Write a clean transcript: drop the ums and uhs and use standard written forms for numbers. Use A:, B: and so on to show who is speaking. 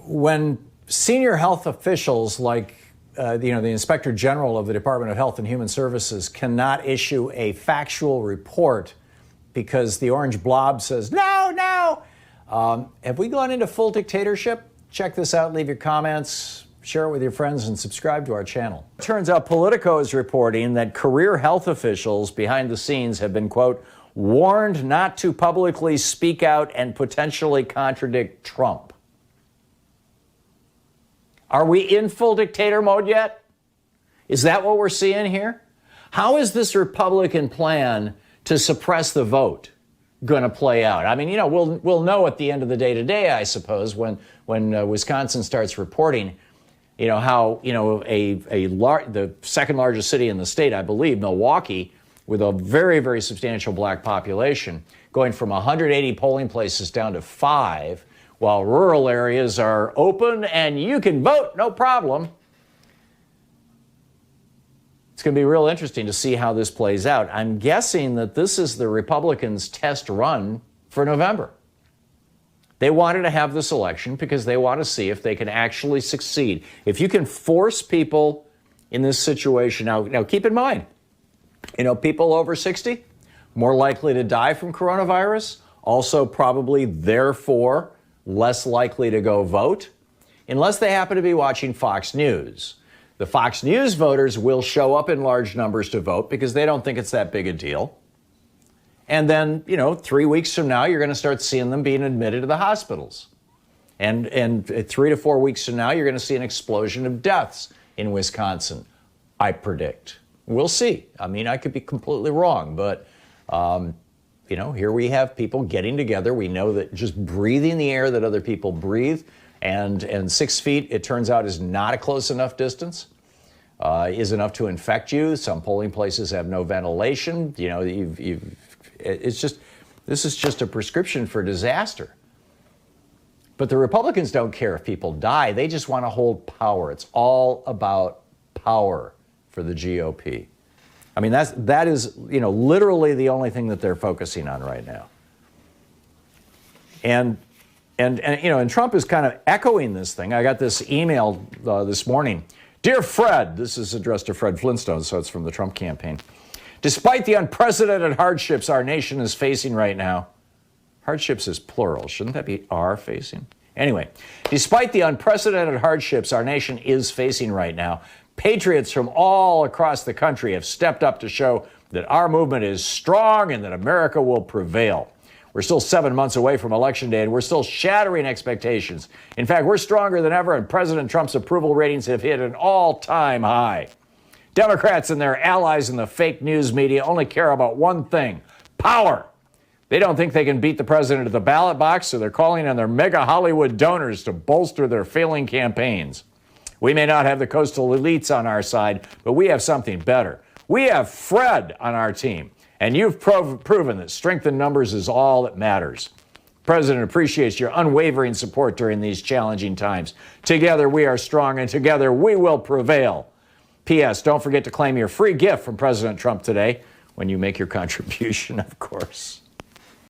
A: when senior health officials like the Inspector General of the Department of Health and Human Services cannot issue a factual report because the orange blob says, no. Have we gone into full dictatorship? Check this out, leave your comments, share it with your friends, and subscribe to our channel. It turns out Politico is reporting that career health officials behind the scenes have been, quote, warned not to publicly speak out and potentially contradict Trump. Are we in full dictator mode yet? Is that what we're seeing here? How is this Republican plan to suppress the vote going to play out? I mean, we'll know at the end of the day today, I suppose, when Wisconsin starts reporting, how, the second largest city in the state, I believe, Milwaukee, with a very, very substantial black population, going from 180 polling places down to 5, while rural areas are open and you can vote, no problem. It's going to be real interesting to see how this plays out. I'm guessing that this is the Republicans' test run for November. They wanted to have this election because they want to see if they can actually succeed. If you can force people in this situation, now keep in mind, people over 60, more likely to die from coronavirus, also probably, therefore, less likely to go vote, unless they happen to be watching Fox News. The Fox News voters will show up in large numbers to vote because they don't think it's that big a deal. And then, 3 weeks from now, you're going to start seeing them being admitted to the hospitals. And 3 to 4 weeks from now, you're going to see an explosion of deaths in Wisconsin, I predict. We'll see. I mean, I could be completely wrong, but here we have people getting together. We know that just breathing the air that other people breathe and 6 feet, it turns out, is not a close enough distance, is enough to infect you. Some polling places have no ventilation. This is just a prescription for disaster. But the Republicans don't care if people die. They just want to hold power. It's all about power for the GOP. I mean, that is literally the only thing that they're focusing on right now. And Trump is kind of echoing this thing. I got this email this morning. Dear Fred, this is addressed to Fred Flintstone, so it's from the Trump campaign. Despite the unprecedented hardships our nation is facing right now, hardships is plural, shouldn't that be are facing? Anyway, despite the unprecedented hardships our nation is facing right now, patriots from all across the country have stepped up to show that our movement is strong and that America will prevail. We're still 7 months away from Election Day, and we're still shattering expectations. In fact, we're stronger than ever, and President Trump's approval ratings have hit an all-time high. Democrats and their allies in the fake news media only care about one thing: power. They don't think they can beat the president at the ballot box, so they're calling on their mega Hollywood donors to bolster their failing campaigns. We may not have the coastal elites on our side, but we have something better. We have Fred on our team. And you've proven that strength in numbers is all that matters. The President appreciates your unwavering support during these challenging times. Together we are strong, and together we will prevail. P.S. Don't forget to claim your free gift from President Trump today when you make your contribution, of course.